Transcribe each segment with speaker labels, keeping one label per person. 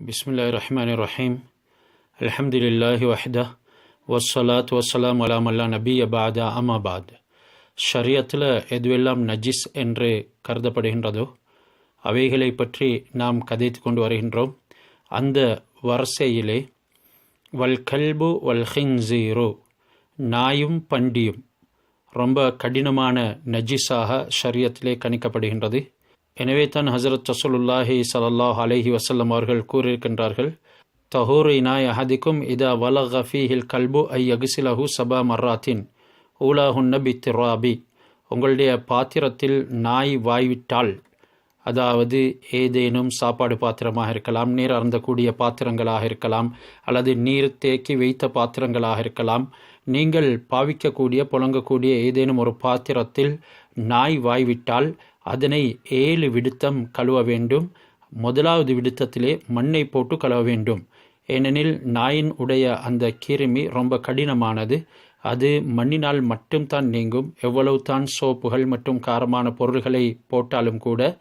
Speaker 1: பிஸ்மில்லாஹிர்ரஹ்மானிர்ரஹீம். அல்ஹம்துலில்லாஹி வஹ்தஹ் வஸ்ஸலாத்து வஸ்ஸலாமு அலா மல்லா நபிய பஅத அம்மா பஅத். ஷரியத்தில் எதுவெல்லாம் நஜிஸ் என்று கருதப்படுகின்றதோ அவைகளை பற்றி நாம் கதைத்து கொண்டு வருகின்றோம். அந்த வரிசையிலே வல் கல்பு வல் ஹின்ஸீரு, நாயும் பண்டியும் ரொம்ப கடினமான நஜிஸாக ஷரியத்திலே கணிக்கப்படுகின்றது. எனவே தான் ஹஸரத் ரஸூலுல்லாஹி ஸல்லல்லாஹு அலைஹி வஸல்லம் அவர்கள் கூறியிருக்கின்றார்கள், தஹூரு இனாய் அஹதிக்கும் இதா வலக ஃபீஹில் கல்பு ஐ யக்ஸிலஹு சபா மர்ராத்தின் ஊலாஹுன்ன பித்திராபி. உங்களுடைய பாத்திரத்தில் நாய் வாய்விட்டால், அதாவது ஏதேனும் சாப்பாடு பாத்திரமாக இருக்கலாம், நீர் அருந்தக்கூடிய பாத்திரங்களாக இருக்கலாம், அல்லது நீர் தேக்கி வைத்த பாத்திரங்களாக இருக்கலாம், நீங்கள் பாவிக்கக்கூடிய புழங்கக்கூடிய ஏதேனும் ஒரு பாத்திரத்தில் நாய் வாய்விட்டால் அதனை 7 விடுத்தம் கழுவ வேண்டும். முதலாவது விடுத்தத்திலே மண்ணை போட்டு கழுவ வேண்டும். ஏனெனில் நாயின் உடைய அந்த கிருமி ரொம்ப கடினமானது. அது மண்ணினால் மட்டும்தான் நீங்கும். எவ்வளவு தான் சோப்புகள் மற்றும் காரமான பொருள்களை போட்டாலும் கூட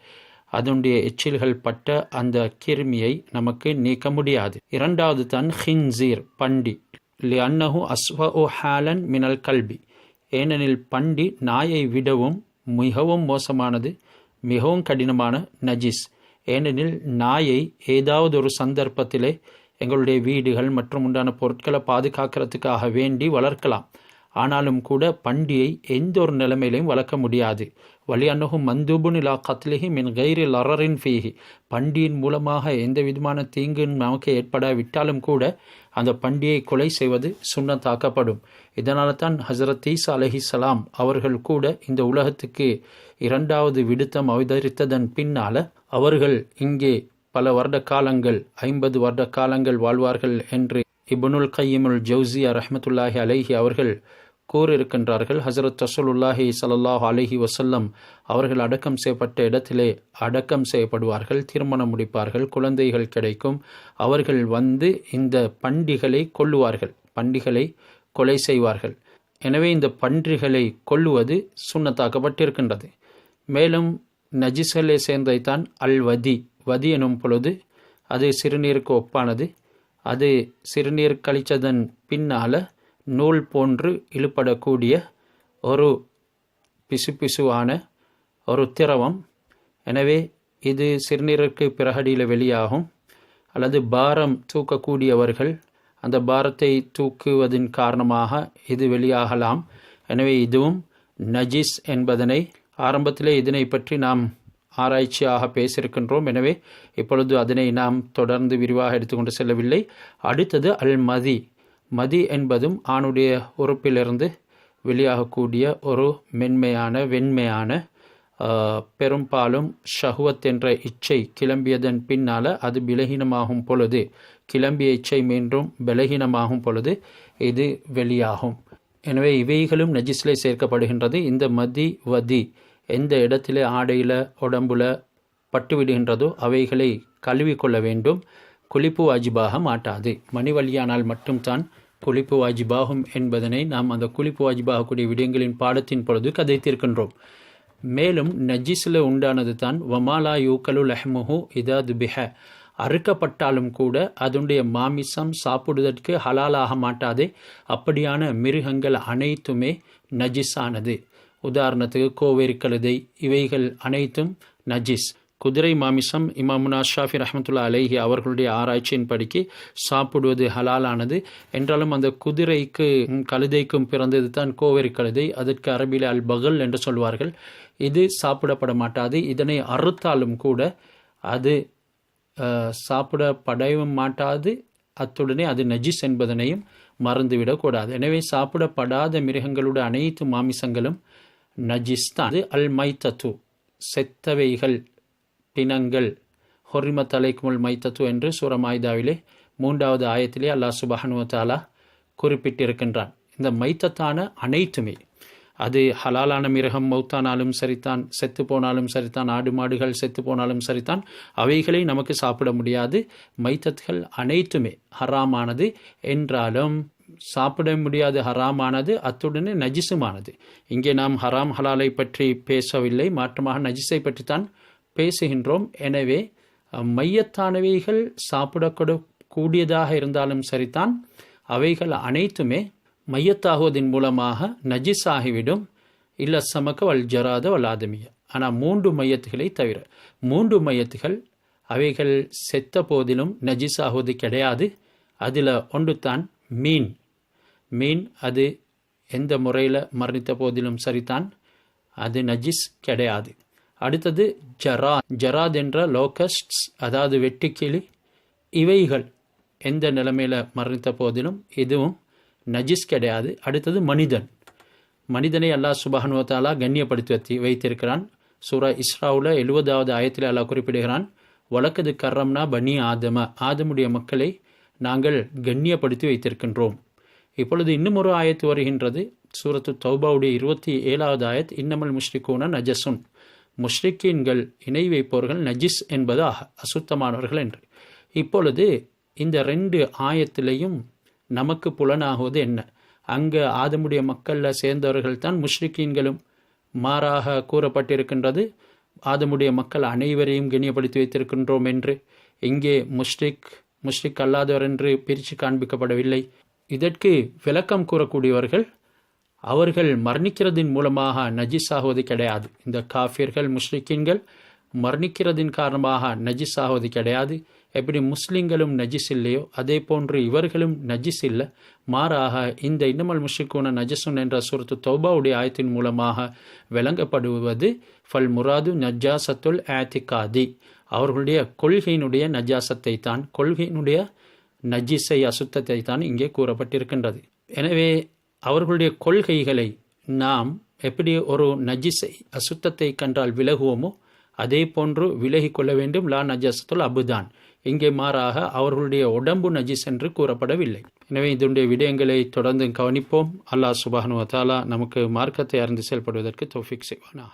Speaker 1: அதனுடைய எச்சில்கள் பட்ட அந்த கிருமியை நமக்கு நீக்க முடியாது. இரண்டாவது தான் ஹின்சீர், பண்டி. லிஅன்னஹு அஸ்வஉ ஹாலன் மினல் கல்பி. ஏனெனில் பண்டி நாயை விடவும் மிகவும் மோசமானது, மிகவும் கடினமான நஜிஸ். ஏனெனில் நாயை ஏதாவது ஒரு சந்தர்ப்பத்திலே எங்களுடைய வீடுகள் மற்றும் உண்டான பொருட்களை பாதுகாக்கிறதுக்காக வேண்டி வளர்க்கலாம். ஆனாலும் கூட பண்டியை எந்த ஒரு நிலைமையிலையும் வளர்க்க முடியாது. வலி அன்னஹு மந்தூபுன் இலா கத்லிஹி மின் கைரி லரரின் ஃபீஹி. பண்டியின் மூலமாக எந்த விதமான தீங்கு நமக்கு ஏற்படாவிட்டாலும் கூட அந்த பண்டியை கொலை செய்வது சுன்னத்தாக்கப்படும். இதனால தான் ஹஸரத் ஈசா அலைஹிஸ்ஸலாம் அவர்கள் கூட இந்த உலகத்துக்கு 2வது விடுத்தம் அவதரித்ததன் பின்னால அவர்கள் இங்கே பல வருட காலங்கள், 50 வருட காலங்கள் வாழ்வார்கள் என்று இப்னுல் கையிமுல் ஜௌசியா ரஹ்மத்துல்லாஹி அலைஹி அவர்கள் கூறியிருக்கின்றார்கள். ஹஸரத் ரஸூலுல்லாஹி ஸல்லல்லாஹு அலைஹி வஸல்லம் அவர்கள் அடக்கம் செய்யப்பட்ட இடத்திலே அடக்கம் செய்யப்படுவார்கள், திருமணம் முடிப்பார்கள், குழந்தைகள் கிடைக்கும். அவர்கள் வந்து இந்த பண்டிகளை கொல்லுவார்கள், பண்டிகளை கொலை செய்வார்கள். எனவே இந்த பன்றிகளை கொல்லுவது சுன்னத்தாக்கப்பட்டிருக்கின்றது. மேலும் நஜிஸ்களை சேர்ந்ததைத்தான் அல்வதி. வதி எனும் பொழுது அது சிறுநீருக்கு ஒப்பானது. அது சிறுநீர் கழித்ததன் பின்னால் நூல் போன்று இழுப்படக்கூடிய ஒரு பிசுபிசுவான ஒரு திரவம். எனவே இது சிறுநீருக்கு பிறகடியில் வெளியாகும். அல்லது பாரம் தூக்கக்கூடியவர்கள் அந்த பாரத்தை தூக்குவதன் காரணமாக இது வெளியாகலாம். எனவே இதுவும் நஜிஸ் என்பதனை ஆரம்பத்திலே இதனை பற்றி நாம் ஆராய்ச்சியாக பேசியிருக்கின்றோம். எனவே இப்பொழுது அதனை நாம் தொடர்ந்து விரிவாக எடுத்துக்கொண்டு செல்லவில்லை. அடுத்தது அல் மதி. மதி என்பதும் ஆணுடைய உறுப்பிலிருந்து வெளியாகக்கூடிய ஒரு மென்மையான வெண்மையான, பெரும்பாலும் ஷஹ்வத் என்ற இச்சை கிளம்பியதன் பின்னால் அது பலகீனமாகும் பொழுது, கிளம்பிய இச்சை மீண்டும் பலகீனமாகும் பொழுது இது வெளியாகும். எனவே இவைகளும் நஜிஸ்லே சேர்க்கப்படுகின்றது. இந்த மதி வதி எந்த இடத்திலே ஆடையில் உடம்புல பட்டுவிடுகின்றதோ அவைகளை கழுவிக்கொள்ள வேண்டும். குளிப்பு வாஜிபாக மாட்டாது. மணி வழியானால் மட்டும்தான் குளிப்பு வாஜிபாகும் என்பதனை நாம் அந்த குளிப்பு வாஜிபாகக்கூடிய விடயங்களின் பாடத்தின் பொழுது கதைத்திருக்கின்றோம். மேலும் நஜிஸில் உண்டானது தான் வமாலா யூக்கலு லஹ்முஹு இதா துபிஹ. அறுக்கப்பட்டாலும் கூட அதனுடைய மாமிசம் சாப்பிடுவதற்கு ஹலாலாக மாட்டாது. அப்படியான மிருகங்கள் அனைத்துமே நஜிஸானது. உதாரணத்துக்கு கோவேரி கழுதை, இவைகள் அனைத்தும் நஜிஸ். குதிரை மாமிசம் இமாமுனா ஷாஃபி ரஹ்மத்துல்லா அலைஹி அவர்களுடைய ஆராய்ச்சியின் படிக்கு சாப்பிடுவது ஹலாலானது. என்றாலும் அந்த குதிரைக்கு கழுதைக்கும் பிறந்தது தான் கோவேரி கழுதை. அதற்கு அரபியில் அல் பகல் என்று சொல்வார்கள். இது சாப்பிடப்பட மாட்டாது. இதனை அறுத்தாலும் கூட அது சாப்பிடப்படவும் மாட்டாது. அத்துடனே அது நஜிஸ் என்பதனையும் மறந்துவிடக்கூடாது. எனவே சாப்பிடப்படாத மிருகங்களுடைய அனைத்து மாமிசங்களும் நஜிஸ் தான். அது அல் மைத்தத்து, செத்தவைகள், பிணங்கள். ஹொரிமத் அலைக்குமுல் மைத்தத்து என்று சூரா மாயிதாவிலே 3வது ஆயத்திலே அல்லாஹ் சுப்ஹானஹு வ தஆலா குறிப்பிட்டிருக்கின்றான். இந்த மைத்தத்தான அனைத்துமே, அது ஹலாலான மிருகம் மௌத்தானாலும் சரிதான், செத்து போனாலும் சரிதான், ஆடு மாடுகள் செத்து போனாலும் சரிதான், அவைகளை நமக்கு சாப்பிட முடியாது. மைத்தத்கள் அனைத்துமே ஹராமானது. என்றாலும் சாப்பிட முடியாது ஹராமானது, அத்துடனே நஜிசுமானது. இங்கே நாம் ஹராம் ஹலாலை பற்றி பேசவில்லை, மாற்றமாக நஜிஸை பற்றித்தான் பேசுகின்றோம். எனவே மையத்தானவைகள் சாப்பிடக்கூடியதாக இருந்தாலும் சரிதான், அவைகள் அனைத்துமே மையத்தாகுவதன் மூலமாக நஜிஸ் ஆகிவிடும். இல்ல சமக்க வல் ஜராத வல் ஆதமிய. ஆனால் 3 மையத்துகளை தவிர 3 மையத்துகள் அவைகள் செத்த போதிலும் நஜிஸ் ஆகுவது கிடையாது. அதில் ஒன்று தான் மீன். அது எந்த முறையில் மரணித்த போதிலும் சரிதான், அது நஜிஸ் கிடையாது. அடுத்தது ஜராத் என்ற லோகஸ்ட்ஸ், அதாவது வெட்டுக்கிளி. இவைகள் எந்த நிலைமையில் மரணித்த போதிலும் இதுவும் நஜிஸ் கிடையாது. அடுத்தது மனிதனை அல்லாஹ் சுப்ஹானஹு வ தஆலா கண்ணியப்படுத்தி வைத்திருக்கிறான். சூரா இஸ்ராவுல 70வது ஆயத்தில் அல்லாஹ் குறிப்பிடுகிறான், வலக்கது கர்ரம்னா பனி ஆதமுடைய மக்களை நாங்கள் கண்ணியப்படுத்தி வைத்திருக்கின்றோம். இப்பொழுது இன்னும் ஒரு ஆயத்து வருகின்றது, சூரத்து தௌபாவுடைய 27வது ஆயத், இன்னமல் முஷ்ரிக்கூன நஜசுன், முஷ்ரிக்கீன்கள் இணை வைப்பவர்கள் நஜிஸ் என்பதாக அசுத்தமானவர்கள் என்று. இப்பொழுது இந்த 2 ஆயத்திலையும் நமக்கு புலனாகுவது என்ன? அங்கு ஆதமுடைய மக்களில் சேர்ந்தவர்கள் தான் முஷ்ரிக்கீன்களும். மாறாக கூறப்பட்டிருக்கின்றது ஆதமுடைய மக்கள் அனைவரையும் கண்ணியப்படுத்தி வைத்திருக்கின்றோம் என்று. இங்கே முஷ்ரிக் அல்லாதவர் என்று பிரித்து காண்பிக்கப்படவில்லை. இதற்கு விளக்கம் கூறக்கூடியவர்கள், அவர்கள் மரணிக்கிறதின் மூலமாக நஜிஸ் ஆகுவது கிடையாது. இந்த காஃபிர்கள் முஷ்ரிக்கீன்கள் மரணிக்கிறதின் காரணமாக நஜிஸ் ஆகுவது கிடையாது. எப்படி முஸ்லிம்களும் நஜிஸ் இல்லையோ அதே போன்று இவர்களும் நஜிஸ் இல்லை. மாறாக இந்த இன்னமல் முஷ்ரிக்கூன நஜசுன் என்ற சூரத்து தௌபாவுடைய ஆயத்தின் மூலமாக விளங்கப்படுவது ஃபல் முராது நஜாசத்துல் ஆத்திகாதி, அவர்களுடைய கொள்கையினுடைய நஜாசத்தை தான், கொள்கையினுடைய நஜிஸை அசுத்தத்தை தான் இங்கே கூறப்பட்டிருக்கின்றது. எனவே அவர்களுடைய கொள்கைகளை நாம் எப்படி ஒரு நஜிஸை அசுத்தத்தை கண்டால் விலகுவோமோ அதே போன்று விலகி கொள்ள வேண்டும். லா நஜாசத்துல் அபுதான். இங்கே மாறாக அவர்களுடைய உடம்பு நஜிஸ் என்று கூறப்படவில்லை. எனவே இதனுடைய விடயங்களை தொடர்ந்து கவனிப்போம். அல்லாஹ் சுப்ஹானஹு வ தஆலா நமக்கு மார்க்கத்தை அறிந்து செயல்படுவதற்கு தௌஃபீக் செய்வானாக.